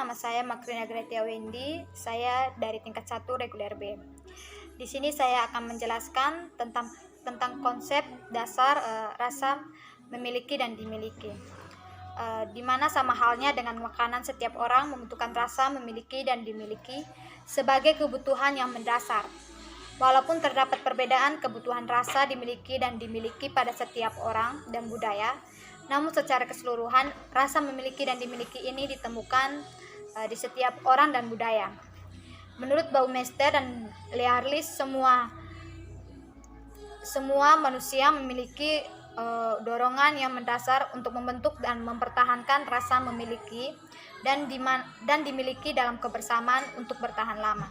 nama saya Makrina Gretia Wendy. Saya dari tingkat 1 reguler B. Di sini saya akan menjelaskan tentang konsep dasar rasa memiliki dan dimiliki. Di mana sama halnya dengan makanan, setiap orang membutuhkan rasa memiliki dan dimiliki sebagai kebutuhan yang mendasar. Walaupun terdapat perbedaan kebutuhan rasa dimiliki dan dimiliki pada setiap orang dan budaya, namun secara keseluruhan rasa memiliki dan dimiliki ini ditemukan di setiap orang dan budaya. Menurut Baumeister dan Learlis, semua manusia memiliki dorongan yang mendasar untuk membentuk dan mempertahankan rasa memiliki dan dimiliki dalam kebersamaan untuk bertahan lama.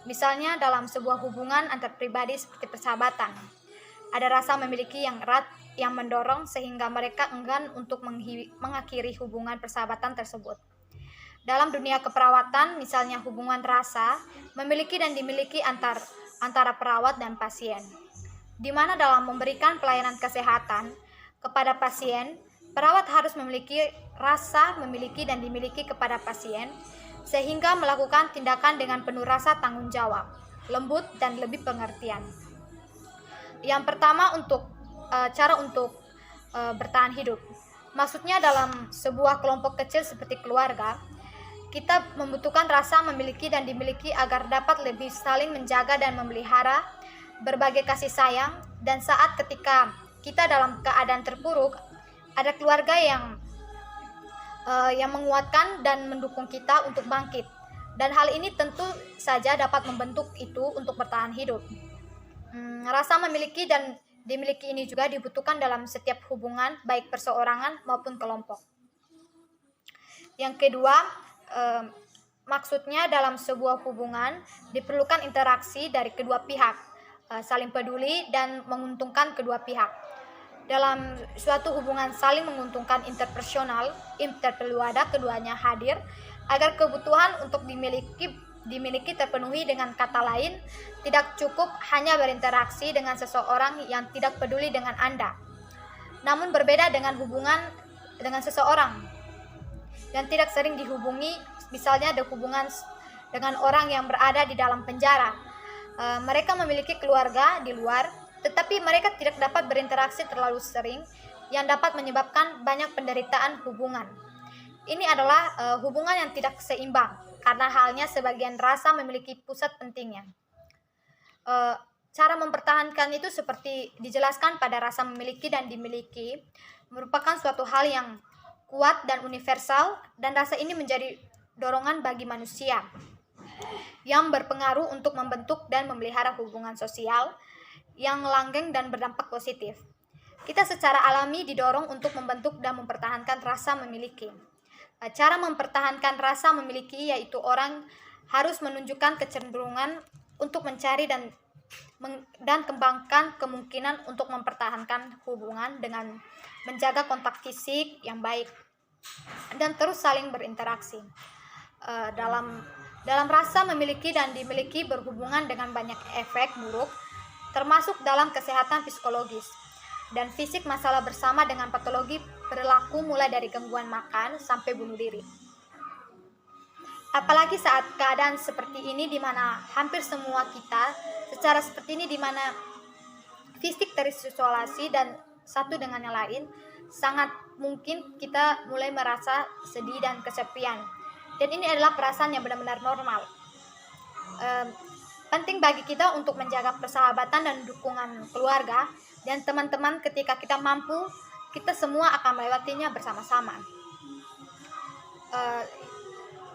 Misalnya dalam sebuah hubungan antar pribadi seperti persahabatan, ada rasa memiliki yang erat yang mendorong sehingga mereka enggan untuk mengakhiri hubungan persahabatan tersebut. Dalam dunia keperawatan, misalnya hubungan rasa memiliki dan dimiliki antara perawat dan pasien, di mana dalam memberikan pelayanan kesehatan kepada pasien, perawat harus memiliki rasa memiliki dan dimiliki kepada pasien, sehingga melakukan tindakan dengan penuh rasa tanggung jawab, lembut, dan lebih pengertian. Yang pertama, cara untuk bertahan hidup. Maksudnya dalam sebuah kelompok kecil seperti keluarga, kita membutuhkan rasa memiliki dan dimiliki agar dapat lebih saling menjaga dan memelihara berbagai kasih sayang, dan saat ketika kita dalam keadaan terpuruk, ada keluarga yang menguatkan dan mendukung kita untuk bangkit. Dan hal ini tentu saja dapat membentuk itu untuk bertahan hidup. Rasa memiliki dan dimiliki ini juga dibutuhkan dalam setiap hubungan, baik perseorangan maupun kelompok. Yang kedua, maksudnya dalam sebuah hubungan diperlukan interaksi dari kedua pihak, saling peduli dan menguntungkan kedua pihak. Dalam suatu hubungan saling menguntungkan interpersonal, perlu ada keduanya hadir agar kebutuhan untuk dimiliki terpenuhi. Dengan kata lain, tidak cukup hanya berinteraksi dengan seseorang yang tidak peduli dengan Anda. Namun berbeda dengan hubungan dengan seseorang yang tidak sering dihubungi, misalnya ada hubungan dengan orang yang berada di dalam penjara. Mereka memiliki keluarga di luar, tetapi mereka tidak dapat berinteraksi terlalu sering yang dapat menyebabkan banyak penderitaan hubungan. Ini adalah hubungan yang tidak seimbang, karena halnya sebagian rasa memiliki pusat pentingnya. Cara mempertahankan itu seperti dijelaskan pada rasa memiliki dan dimiliki, merupakan suatu hal yang kuat dan universal, dan rasa ini menjadi dorongan bagi manusia yang berpengaruh untuk membentuk dan memelihara hubungan sosial yang langgeng dan berdampak positif. Kita secara alami didorong untuk membentuk dan mempertahankan rasa memiliki. Cara mempertahankan rasa memiliki yaitu orang harus menunjukkan kecenderungan untuk mencari dan kembangkan kemungkinan untuk mempertahankan hubungan dengan menjaga kontak fisik yang baik dan terus saling berinteraksi. Dalam rasa memiliki dan dimiliki berhubungan dengan banyak efek buruk, termasuk dalam kesehatan psikologis dan fisik, masalah bersama dengan patologi perilaku mulai dari gangguan makan sampai bunuh diri. Apalagi saat keadaan seperti ini di mana hampir semua kita secara seperti ini, di mana fisik terisolasi dan satu dengan yang lain, sangat mungkin kita mulai merasa sedih dan kesepian. Dan ini adalah perasaan yang benar-benar normal. Penting bagi kita untuk menjaga persahabatan dan dukungan keluarga dan teman-teman. Ketika kita mampu, kita semua akan melewatinya bersama-sama.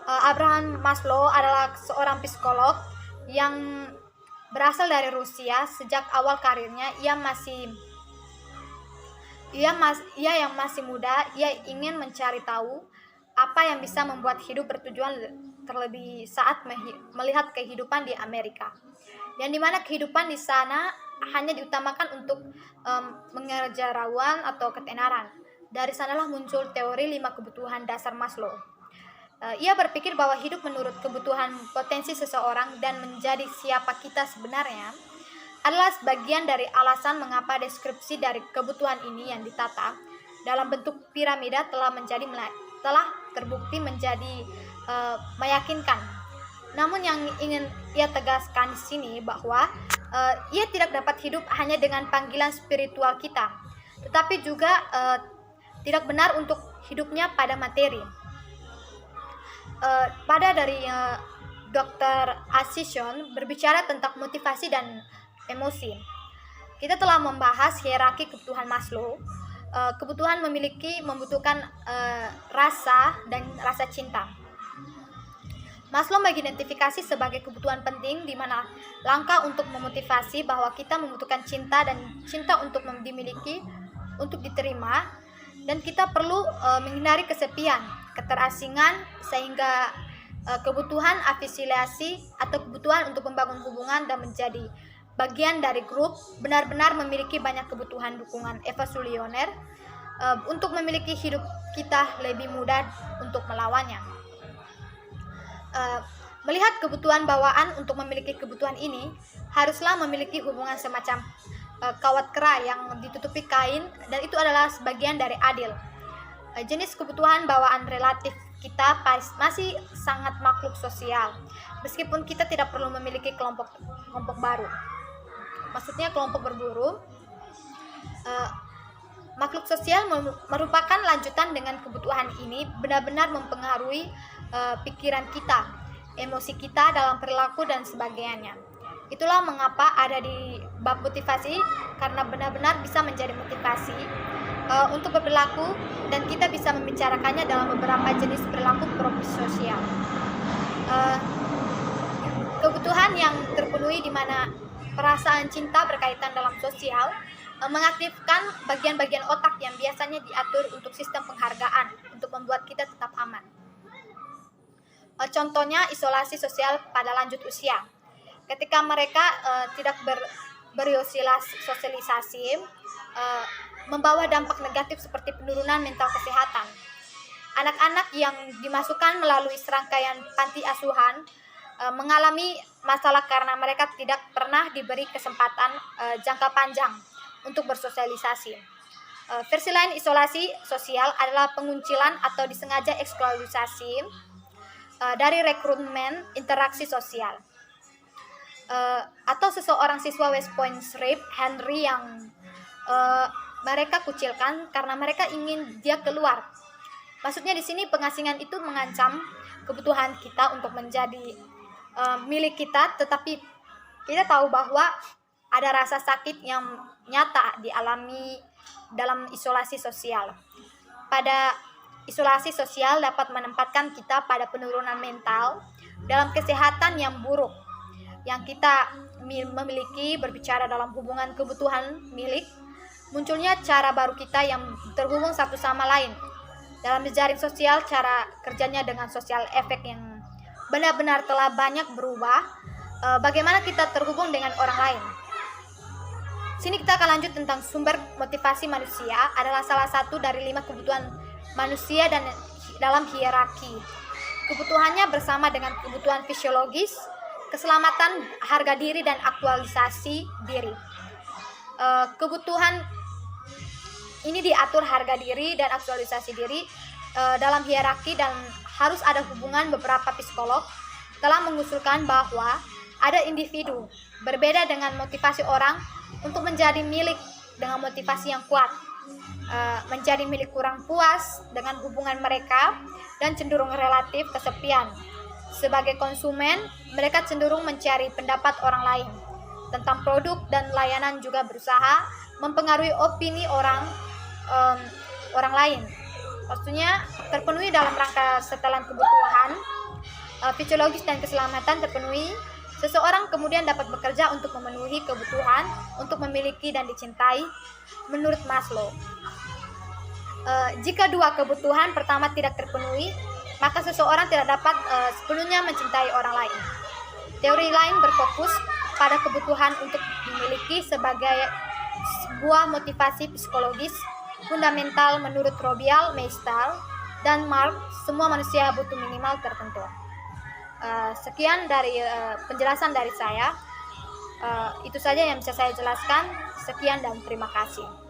Abraham Maslow adalah seorang psikolog yang berasal dari Rusia. Sejak awal karirnya, ia yang masih muda, ia ingin mencari tahu apa yang bisa membuat hidup bertujuan, terlebih saat melihat kehidupan di Amerika, yang dimana kehidupan di sana hanya diutamakan untuk mengejarauan atau ketenaran. Dari sanalah muncul teori 5 kebutuhan dasar Maslow. Ia berpikir bahwa hidup menurut kebutuhan potensi seseorang dan menjadi siapa kita sebenarnya adalah sebagian dari alasan mengapa deskripsi dari kebutuhan ini yang ditata dalam bentuk piramida telah terbukti menjadi meyakinkan. Namun yang ingin ia tegaskan di sini bahwa ia tidak dapat hidup hanya dengan panggilan spiritual kita, tetapi juga tidak benar untuk hidupnya pada materi. Pada dari Dr. Ascension berbicara tentang motivasi dan emosi. Kita telah membahas hierarki kebutuhan Maslow. Kebutuhan membutuhkan rasa dan rasa cinta. Maslow mengidentifikasi sebagai kebutuhan penting di mana langkah untuk memotivasi bahwa kita membutuhkan cinta dan cinta untuk dimiliki, untuk diterima, dan kita perlu menghindari kesepian, keterasingan, sehingga kebutuhan afiliasi atau kebutuhan untuk membangun hubungan dan menjadi bagian dari grup benar-benar memiliki banyak kebutuhan dukungan evolusioner untuk memiliki hidup kita lebih mudah untuk melawannya. Melihat kebutuhan bawaan untuk memiliki kebutuhan ini haruslah memiliki hubungan semacam kawat kera yang ditutupi kain, dan itu adalah sebagian dari adil. Jenis kebutuhan bawaan relatif kita masih sangat makhluk sosial, meskipun kita tidak perlu memiliki kelompok baru. Maksudnya kelompok berburu. Makhluk sosial merupakan lanjutan dengan kebutuhan ini benar-benar mempengaruhi pikiran kita, emosi kita dalam perilaku dan sebagainya. Itulah mengapa ada di bab motivasi, karena benar-benar bisa menjadi motivasi untuk berperilaku, dan kita bisa membicarakannya dalam beberapa jenis perilaku prososial. Kebutuhan yang terpenuhi di mana perasaan cinta berkaitan dalam sosial mengaktifkan bagian-bagian otak yang biasanya diatur untuk sistem penghargaan untuk membuat kita tetap aman. Contohnya isolasi sosial pada lanjut usia. Ketika mereka tidak bersosialisasi, membawa dampak negatif seperti penurunan mental kesehatan. Anak-anak yang dimasukkan melalui serangkaian panti asuhan mengalami masalah karena mereka tidak pernah diberi kesempatan jangka panjang untuk bersosialisasi. Versi lain isolasi sosial adalah penguncilan atau disengaja eksklusasi dari rekrutmen interaksi sosial. Atau seseorang siswa West Point Rape Henry yang mereka kucilkan karena mereka ingin dia keluar. Maksudnya di sini pengasingan itu mengancam kebutuhan kita untuk menjadi milik kita, tetapi kita tahu bahwa ada rasa sakit yang nyata dialami dalam isolasi sosial. Pada isolasi sosial dapat menempatkan kita pada penurunan mental dalam kesehatan yang buruk yang kita memiliki. Berbicara dalam hubungan kebutuhan milik, munculnya cara baru kita yang terhubung satu sama lain. Dalam jejaring sosial, cara kerjanya dengan sosial efek yang benar-benar telah banyak berubah. Bagaimana kita terhubung dengan orang lain. Sini kita akan lanjut tentang sumber motivasi manusia adalah salah satu dari 5 kebutuhan manusia dan dalam hierarki. Kebutuhannya bersama dengan kebutuhan fisiologis, keselamatan, harga diri, dan aktualisasi diri. Kebutuhan ini diatur harga diri dan aktualisasi diri dalam hierarki, dan harus ada hubungan. Beberapa psikolog telah mengusulkan bahwa ada individu berbeda dengan motivasi orang untuk menjadi milik dengan motivasi yang kuat, menjadi milik kurang puas dengan hubungan mereka, dan cenderung relatif kesepian. Sebagai konsumen, mereka cenderung mencari pendapat orang lain tentang produk dan layanan, juga berusaha mempengaruhi opini orang lain. Maksudnya terpenuhi dalam rangka setelan kebutuhan fisiologis dan keselamatan terpenuhi, seseorang kemudian dapat bekerja untuk memenuhi kebutuhan untuk memiliki dan dicintai menurut Maslow. Jika 2 kebutuhan pertama tidak terpenuhi, maka seseorang tidak dapat sepenuhnya mencintai orang lain. Teori lain berfokus pada kebutuhan untuk dimiliki sebagai sebuah motivasi psikologis fundamental menurut Robial, Meistal, dan Mark. Semua manusia butuh minimal tertentu. Sekian dari penjelasan dari saya. Itu saja yang bisa saya jelaskan. Sekian dan terima kasih.